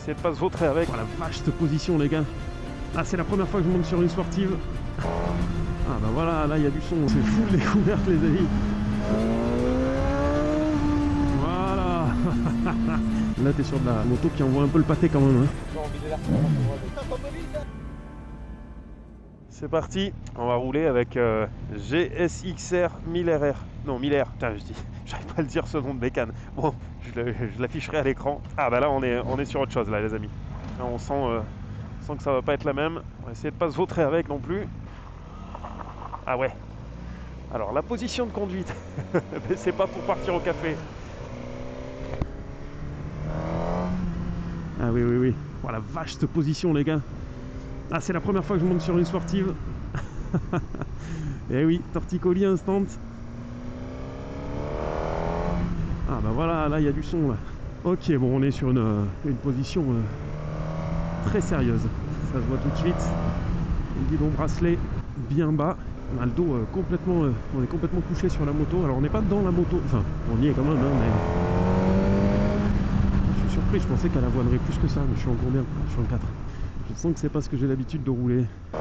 essayer de pas se vautrer avec. Oh la vache, cette position les gars. Ah, c'est la première fois que je monte sur une sportive. Ah bah voilà, là il y a du son, c'est full découverte les amis. Voilà. Là t'es sur de la moto qui envoie un peu le pâté quand même hein. C'est parti, on va rouler avec GSXR 1000RR. Non 1000R, putain j'arrive pas à le dire ce nom de bécane. Bon, je l'afficherai à l'écran. Ah bah là on est sur autre chose là les amis. Là, on sent que ça va pas être la même. On va essayer de pas se vautrer avec non plus. Ah ouais. Alors la position de conduite, c'est pas pour partir au café. Ah oui oui oui. Oh la vache cette position les gars. Ah c'est la première fois que je monte sur une sportive. Eh oui, torticolis instant. Ah bah voilà, là il y a du son là. Ok bon on est sur une position très sérieuse. Ça se voit tout de suite. Le guidon bracelet bien bas. On a le dos complètement, on est complètement couché sur la moto. Alors on n'est pas dans la moto, enfin on y est quand même, hein, mais je suis surpris. Je pensais qu'elle avoinerait plus que ça, mais je suis en combien? Je suis en 4. Je sens que c'est pas ce que j'ai l'habitude de rouler. Ah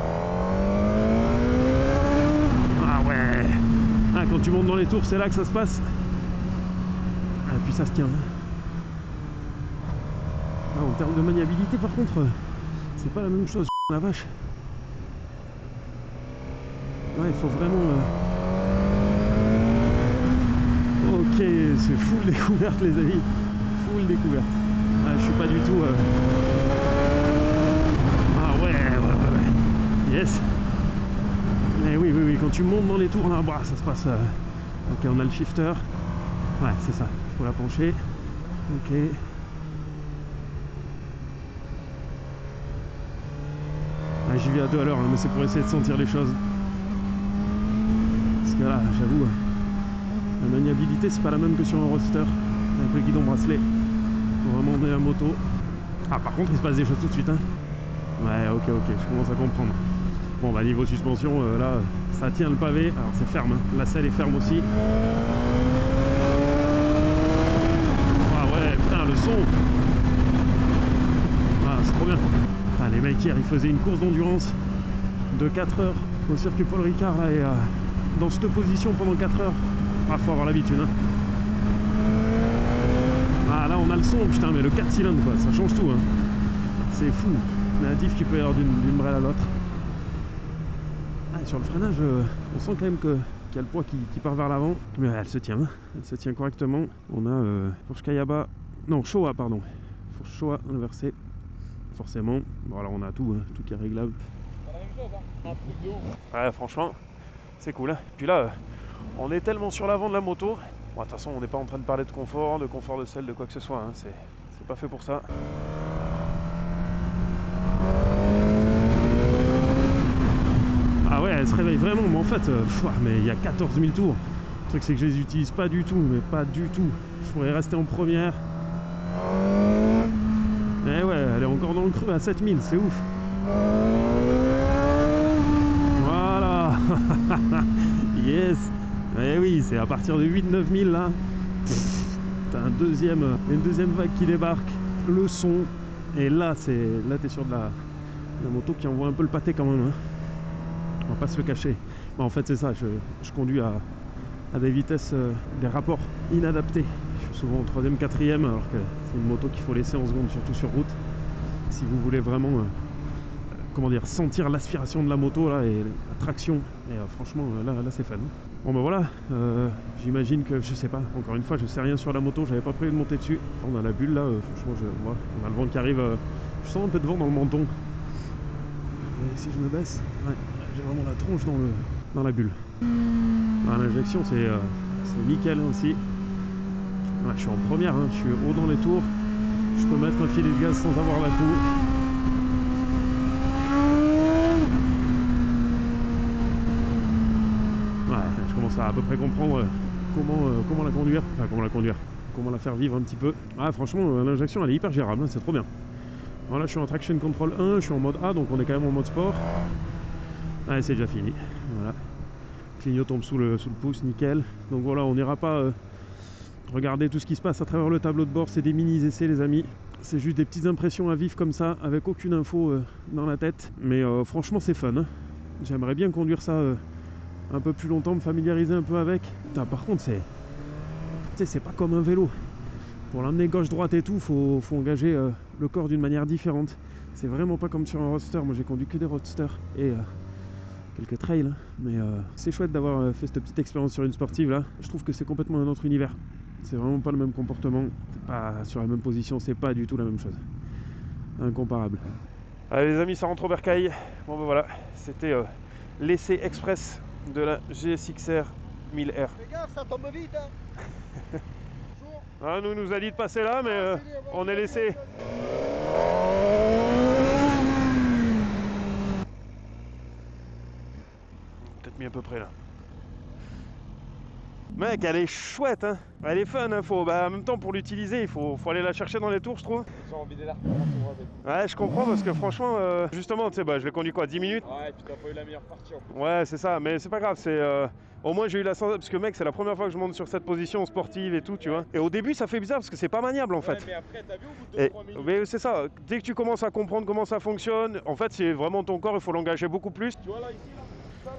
ouais. Ah, quand tu montes dans les tours, c'est là que ça se passe. Ah, et puis ça se tient. Ah, en termes de maniabilité, par contre, c'est pas la même chose. La vache. Ouais, il faut vraiment... Ok, c'est full découverte les amis. Full découverte. Ah, je suis pas du tout... Ah ouais. Yes. Mais oui, oui, oui, quand tu montes dans les tours, là, bah, ça se passe... Ok, on a le shifter. Ouais, c'est ça. Il faut la pencher. Ok. Ah, j'y vais à 2 à l'heure, hein, mais c'est pour essayer de sentir les choses. Parce que là, j'avoue, la maniabilité, c'est pas la même que sur un roadster. Avec le guidon bracelet. Faut vraiment emmener la moto. Ah, par contre, il se passe des choses tout de suite. Hein. Ouais, ok, je commence à comprendre. Bon, bah, niveau suspension, là, ça tient le pavé. Alors, c'est ferme. Hein. La selle est ferme aussi. Ah ouais, putain, le son. Ah, c'est trop bien. Ah, les mecs, hier, ils faisaient une course d'endurance de 4 heures au circuit Paul Ricard, là, et dans cette position pendant 4 heures. Ah, faut avoir l'habitude, hein. Ah, là, on a le son, putain, mais le 4 cylindres, quoi, ça change tout, hein. C'est fou. La diff qui peut y avoir d'une brêle à l'autre. Ah, sur le freinage, on sent quand même qu'il y a le poids qui part vers l'avant. Mais elle se tient, hein. Elle se tient correctement. On a Porsche Kayaba, non, Showa, pardon. Porsche Showa inversé. Forcément, bon alors on a tout, hein, tout qui est réglable. C'est la même chose, hein. Un truc de ouf. Ouais, franchement, c'est cool. Hein. Puis là, on est tellement sur l'avant de la moto. Bon, de toute façon, on n'est pas en train de parler de confort de selle, de quoi que ce soit. Hein. C'est pas fait pour ça. Ah ouais, elle se réveille vraiment, mais en fait, mais il y a 14 000 tours. Le truc, c'est que je les utilise pas du tout, mais pas du tout. Il faudrait rester en première. Eh ouais, elle est encore dans le creux à 7000, c'est ouf. Voilà. Yes. Eh oui, c'est à partir de 8-9 000 là. T'as une deuxième vague qui débarque. Le son. Et là, t'es sur de la moto qui envoie un peu le pâté quand même. Hein. On va pas se le cacher. Bon, en fait, c'est ça. Je conduis à des vitesses, des rapports inadaptés. Je suis souvent au 3e, 4e, alors que c'est une moto qu'il faut laisser en seconde, surtout sur route. Si vous voulez vraiment, comment dire, sentir l'aspiration de la moto là, et la traction. Et franchement, là c'est fun. Bon ben voilà, j'imagine que, je sais pas, encore une fois, je sais rien sur la moto, j'avais pas prévu de monter dessus. On a la bulle là, franchement, on a le vent qui arrive, je sens un peu de vent dans le menton. Et si je me baisse, ouais, j'ai vraiment la tronche dans la bulle. L'injection c'est nickel aussi. Ouais, je suis en première, hein, je suis haut dans les tours. Je peux mettre un filet de gaz sans avoir la peau. Ouais, je commence à peu près comprendre comment la conduire. Enfin, comment la faire vivre un petit peu. Ouais, franchement, l'injection elle est hyper gérable, hein, c'est trop bien. Voilà, je suis en traction control 1, je suis en mode A, donc on est quand même en mode sport. Allez, c'est déjà fini. Voilà. Clignot tombe sous le pouce, nickel. Donc voilà, on n'ira pas regarder tout ce qui se passe à travers le tableau de bord, c'est des mini essais les amis. C'est juste des petites impressions à vif comme ça, avec aucune info dans la tête. Mais franchement, c'est fun. Hein. J'aimerais bien conduire ça un peu plus longtemps, me familiariser un peu avec. Putain, par contre, c'est pas comme un vélo. Pour l'emmener gauche-droite et tout, faut engager le corps d'une manière différente. C'est vraiment pas comme sur un roadster. Moi, j'ai conduit que des roadsters et quelques trails. Hein. Mais c'est chouette d'avoir fait cette petite expérience sur une sportive là. Je trouve que c'est complètement un autre univers. C'est vraiment pas le même comportement. C'est pas sur la même position. C'est pas du tout la même chose. Incomparable. Allez les amis, ça rentre au bercail. Bon ben voilà, c'était l'essai express de la GSX-R 1000R. Fais gaffe, ça tombe vite, hein. Ah, nous a dit de passer là, mais on est laissé. Peut-être mis à peu près là. Mec, elle est chouette, hein. Elle est fun, hein. En même temps, pour l'utiliser, il faut aller la chercher dans les tours, je trouve. J'ai envie d'aller Ouais, je comprends parce que franchement, justement, tu sais, je l'ai conduit quoi, 10 minutes. Ouais, et puis t'as pas eu la meilleure partie en plus. Ouais, c'est ça, mais c'est pas grave, au moins j'ai eu la sensation, parce que mec, c'est la première fois que je monte sur cette position sportive et tout, tu vois. Et au début, ça fait bizarre parce que c'est pas maniable en fait. Ouais, mais après, t'as vu au bout de 2-3 minutes. Mais c'est ça, dès que tu commences à comprendre comment ça fonctionne, en fait, c'est vraiment ton corps, il faut l'engager beaucoup plus. Tu vois là, ici, là,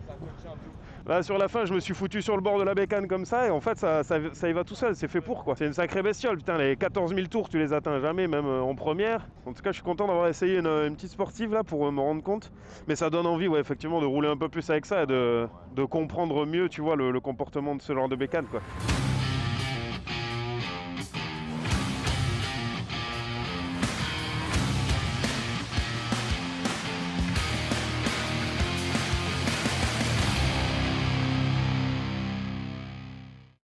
ça contient un peu. Là, sur la fin, je me suis foutu sur le bord de la bécane comme ça, et en fait, ça y va tout seul, c'est fait pour quoi. C'est une sacrée bestiole, putain, les 14 000 tours, tu les atteins jamais, même en première. En tout cas, je suis content d'avoir essayé une petite sportive là pour me rendre compte. Mais ça donne envie, ouais, effectivement, de rouler un peu plus avec ça et de comprendre mieux, tu vois, le comportement de ce genre de bécane, quoi.